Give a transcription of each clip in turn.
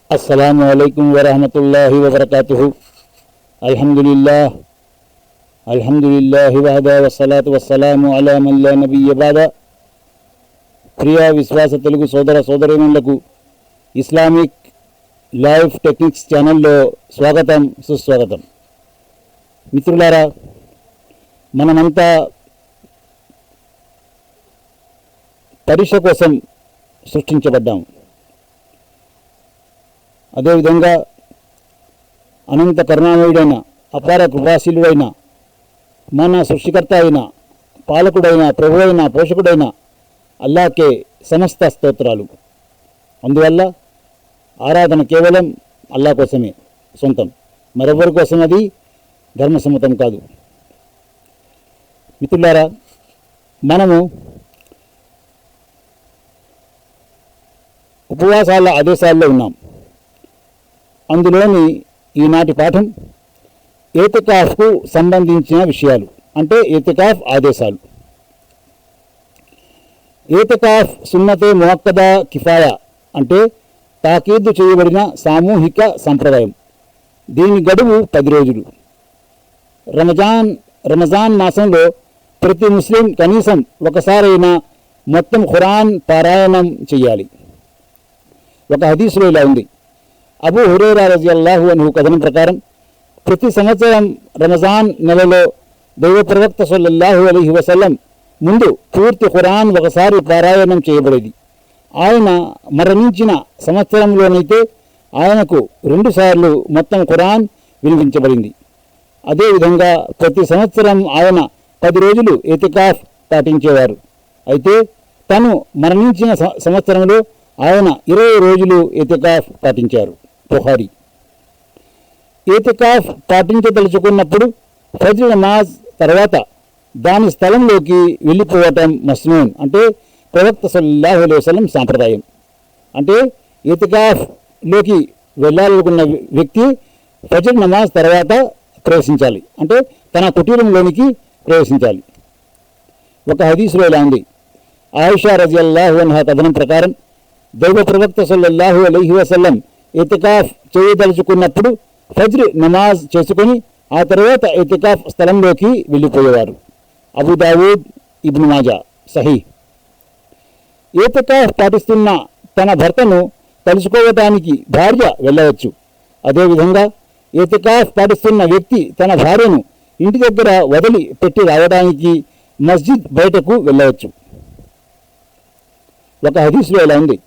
అస్సలాము అలైకుం వరహమతుల్లాహి వబరకాతుహు. అల్హమ్దులిల్లాహి వహదా వస్సలాతు వస్సలాము అలా మన్ లా నబియ్య బఅద. ప్రియ విశ్వాస తెలుగు సోదర సోదరీమణులకు ఇస్లామిక్ లైఫ్ టెక్నిక్స్ ఛానల్లో స్వాగతం, సుస్వాగతం. మిత్రులారా, మనమంతా పరీక్ష కోసం సృష్టించబడ్డాం. అదేవిధంగా అనంత కరుణామయుడైన, అపార కృపాశీలుడైన, మన సృష్టికర్త అయిన, పాలకుడైన, ప్రభువైన, పోషకుడైన అల్లాకే సమస్త స్తోత్రాలు. అందువల్ల ఆరాధన కేవలం అల్లా కోసమే సొంతం, మరెవరి కోసం అది ధర్మసమ్మతం కాదు. మిత్రులారా, మనము ఉపవాసాల ఆదేశాల్లో ఉన్నాం. అందులోని ఈనాటి పాఠం ఏతికాఫ్కు సంబంధించిన విషయాలు, అంటే ఏతికాఫ్ ఆదేశాలు. ఏతికాఫ్ సున్నతే ముఅక్కదా కిఫాయా, అంటే తాకీదు చేయబడిన సామూహిక సంప్రదాయం. దీని గడువు 10 రోజులు. రమజాన్ మాసంలో ప్రతి ముస్లిం కనీసం ఒకసారైనా మొత్తం ఖురాన్ పారాయణం చేయాలి. ఒక హదీసులో ఇలా ఉంది. అబూ హురైరా రజియల్లాహు అన్హు కథనం ప్రకారం ప్రతి సంవత్సరం రమజాన్ నెలలో దైవ ప్రవక్త సల్లల్లాహు అలైహి వసల్లం ముందు పూర్తి ఖురాన్ ఒకసారి పారాయణం చేయబడేది. ఆయన మరణించిన సంవత్సరంలోనైతే ఆయనకు 2 సార్లు మొత్తం ఖురాన్ వినిపించబడింది. అదేవిధంగా ప్రతి సంవత్సరం ఆయన 10 రోజులు ఏతికాఫ్ పాటించేవారు. అయితే తను మరణించిన సంవత్సరంలో ఆయన 20 రోజులు ఏతికాఫ్ పాటించారు. బుఖారీ. ఏతికాఫ్ పాటించదలుచుకున్నప్పుడు ఫజ్ర్ నమాజ్ తర్వాత దాని స్థలంలోకి వెళ్ళిపోవటం మస్నూన్, అంటే ప్రవక్త సల్లల్లాహు అలైహి వసల్లం సాంప్రదాయం. అంటే ఏతికాఫ్లోకి వెళ్ళాలనుకున్న వ్యక్తి ఫజ్ర్ నమాజ్ తర్వాత ప్రవేశించాలి, అంటే తన కుటీరంలోనికి ప్రవేశించాలి. ఒక హదీసులో ఇలా ఉంది. ఆయిషా రజియల్లాహు అన్హా కథనం ప్రకారం దైవ ప్రవక్త సల్లల్లాహు అలైహి వసల్లం ఏతికాఫ్ చేయదలుచుకున్నప్పుడు ఫజ్ర్ నమాజ్ చేసుకొని ఆ తర్వాత ఏతికాఫ్ స్థలంలోకి వెళ్ళిపోయేవారు. అబూ దావూద్, ఇబ్ను మాజా, సహీహ్. ఏతికాఫ్ పాటిస్తున్న తన భర్తను కలుసుకోవటానికి భార్య వెళ్ళవచ్చు. అదేవిధంగా ఏతికాఫ్ పాటిస్తున్న వ్యక్తి తన భార్యను ఇంటి దగ్గర వదిలి పెట్టి రావడానికి మస్జిద్ బయటకు వెళ్ళవచ్చు. ఒక హదీసులో ఇలా ఉంది.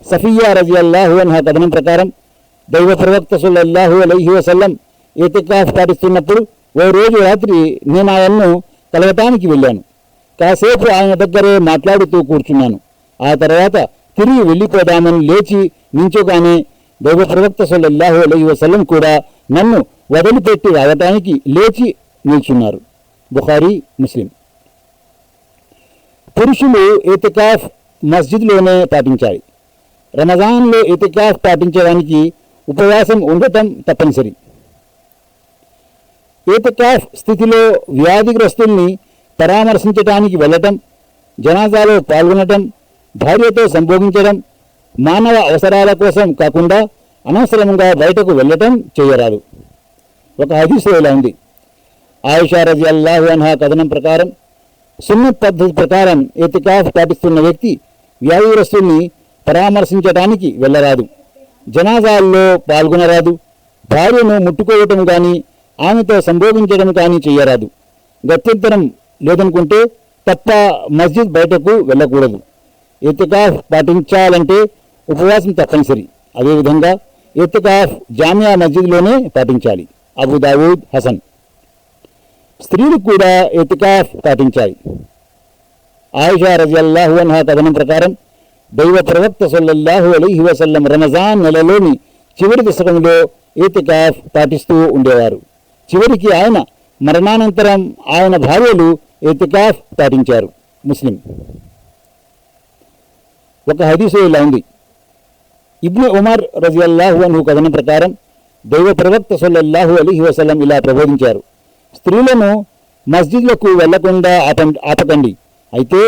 సఫియా రజియల్లాహు అన్హా కథనం ప్రకారం దైవ ప్రవక్త సల్లల్లాహు అలైహి వసల్లం ఏతికాఫ్ పాటిస్తున్నప్పుడు ఓ రోజు రాత్రి నేను ఆయన్ను కలవటానికి వెళ్ళాను. కాసేపు ఆయన దగ్గరే మాట్లాడుతూ కూర్చున్నాను. ఆ తర్వాత తిరిగి వెళ్ళిపోదామని లేచి నించోగానే దైవ ప్రవక్త సల్లల్లాహు అలైహి వసల్లం కూడా నన్ను వదిలిపెట్టి రావటానికి లేచి నిల్చున్నారు. బుఖారీ, ముస్లిం. పురుషులు ఏతికాఫ్ మస్జిద్లోనే పాటించాలి. రమజాన్లో ఏతికాఫ్ పాటించడానికి ఉపవాసం ఉండటం తప్పనిసరి. ఏతికాఫ్ స్థితిలో వ్యాధిగ్రస్తుల్ని పరామర్శించడానికి వెళ్ళటం, జనాజాలో పాల్గొనటం, భార్యతో సంభోగించడం, మానవ అవసరాల కోసం కాకుండా అనవసరంగా బయటకు వెళ్ళటం చేయరాదు. ఒక హదీసులో ఇలా ఉంది. ఆయిషా రజియల్లాహు అన్హా కథనం ప్రకారం సున్నత్ పద్ధతి ప్రకారం ఏతికాఫ్ పాటిస్తున్న వ్యక్తి వ్యాధిగ్రస్తుల్ని పరామర్శించడానికి వెళ్ళరాదు, జనాజాల్లో పాల్గొనరాదు, భార్యను ముట్టుకోవటం కానీ ఆమెతో సంభోగించడం కానీ చేయరాదు. గత్యంతరం లేదనుకుంటే తప్ప మస్జిద్ బయటకు వెళ్ళకూడదు. ఏతికాఫ్ పాటించాలంటే ఉపవాసం తప్పనిసరి. అదేవిధంగా ఏతికాఫ్ జామియా మస్జిద్లోనే పాటించాలి. అబూ దావూద్, హసన్. స్త్రీలు కూడా ఏతికాఫ్ పాటించాలి. ఆయిషా రజియల్లాహు అన్హా కథనం ప్రకారం దైవ ప్రవక్త సల్లల్లాహు అలైహి వసల్లం రమజాన్ నెలలోని చివరి దశకంలో ఏతికాఫ్ పాటిస్తూ ఉండేవారు. చివరికి ఆయన మరణానంతరం ఆయన భార్యలు ఏతికాఫ్ పాటించారు. ముస్లిం. ఒక హదీసులో ఇలా ఉంది. ఇబ్ను ఉమర్ రజియల్లాహు అన్హు కథనం ప్రకారం దైవ ప్రవక్త సల్లల్లాహు అలైహి వసల్లం ఇలా ప్రబోధించారు. స్త్రీలను మస్జిద్లకు వెళ్లకుండా ఆపకండి. అయితే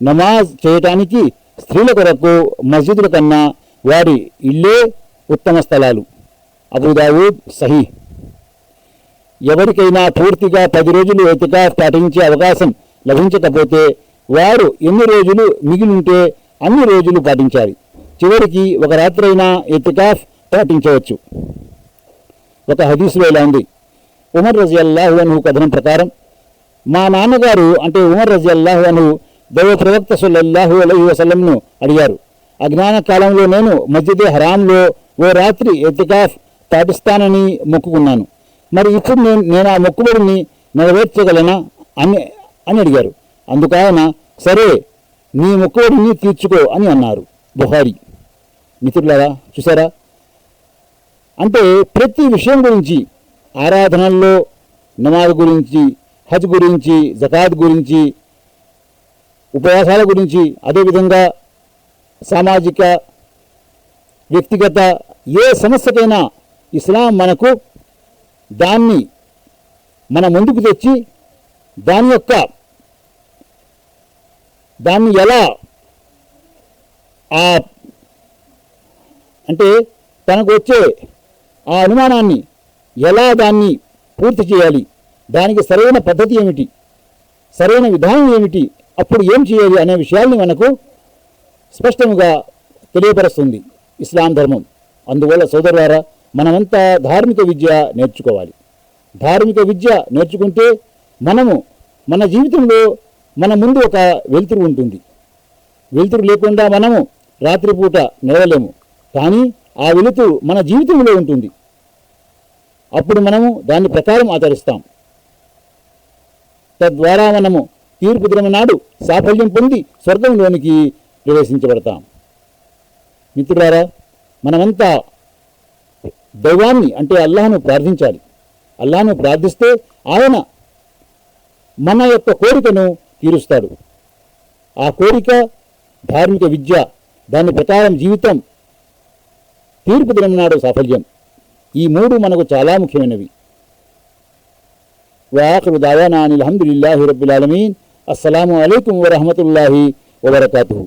నమాజ్ చేయటానికి స్త్రీల కొరకు మస్జిదుల కన్నా వారి ఇల్లే ఉత్తమ స్థలాలు. అబూ దావూద్ సహీహ్. ఎవరికైనా పూర్తిగా 10 రోజులు ఇతికాఫ్ పాటించే అవకాశం లభించకపోతే వారు ఎన్ని రోజులు మిగిలింటే అన్ని రోజులు పాటించాలి. చివరికి ఒక రాత్రైనా ఇతికాఫ్ పాటించవచ్చు. ఒక హదీసులో ఇలా ఉంది, ఉమర్ రజియల్లాహు అన్హు కథనం ప్రకారం మా నాన్నగారు అంటే ఉమర్ రజియల్లాహు అన్హు దైవ ప్రవక్త సల్లల్లాహు అలైహి వసల్లంను అడిగారు, అజ్ఞాన కాలంలో నేను మస్జిదే హరాంలో ఓ రాత్రి ఇతికాఫ్ పాటిస్తానని మొక్కుకున్నాను. మరి ఇప్పుడు నేను ఆ మొక్కుబడిని నెరవేర్చగలనా అని అడిగారు. అందుకైన సరే నీ మొక్కుబడిని తీర్చుకో అని అన్నారు. బుఖారీ. మిత్రులారా, చూసారా? అంటే ప్రతి విషయం గురించి, ఆరాధనల్లో నమాజ్ గురించి, హజ్ గురించి, జకాత్ గురించి, ఉపవాసాల గురించి, అదేవిధంగా సామాజిక వ్యక్తిగత ఏ సమస్యకైనా ఇస్లాం మనకు దాన్ని మన ముందుకు తెచ్చి దాన్ని ఎలా అంటే తనకు వచ్చే ఆ అనుమానాన్ని ఎలా దాన్ని పూర్తి చేయాలి, దానికి సరైన పద్ధతి ఏమిటి, సరైన విధానం ఏమిటి, అప్పుడు ఏం చేయాలి అనే విషయాల్ని మనకు స్పష్టంగా తెలియపరుస్తుంది ఇస్లాం ధర్మం. అందువల్ల సోదరులారా, మనమంతా ధార్మిక విద్య నేర్చుకోవాలి. ధార్మిక విద్య నేర్చుకుంటే మనము మన జీవితంలో మన ముందు ఒక వెలుతురు ఉంటుంది. వెలుతురు లేకుండా మనము రాత్రిపూట నడవలేము. కానీ ఆ వెలుతురు మన జీవితంలో ఉంటుంది. అప్పుడు మనము దాని ప్రకారం ఆచరిస్తాం. తద్వారా మనము తీర్పు దినం నాడు సాఫల్యం పొంది స్వర్గంలోనికి ప్రవేశించబడతాం. మిత్రులారా, మనమంతా దైవాన్ని అంటే అల్లాహ్ను ప్రార్థించాలి. అల్లాహ్ను ప్రార్థిస్తే ఆయన మన యొక్క కోరికను తీరుస్తాడు. ఆ కోరిక ధార్మిక విద్య, దాని ప్రకారం జీవితం, తీర్పు దినం నాడు సాఫల్యం. ఈ 3 మనకు చాలా ముఖ్యమైనవి. వాఖిరు దావానా అనిల్ హమ్దులిల్లాహి రబ్బిల్ ఆలమీన్. అస్సలాము అలైకుం వరహ్మతుల్లాహి వబరకాతుహు.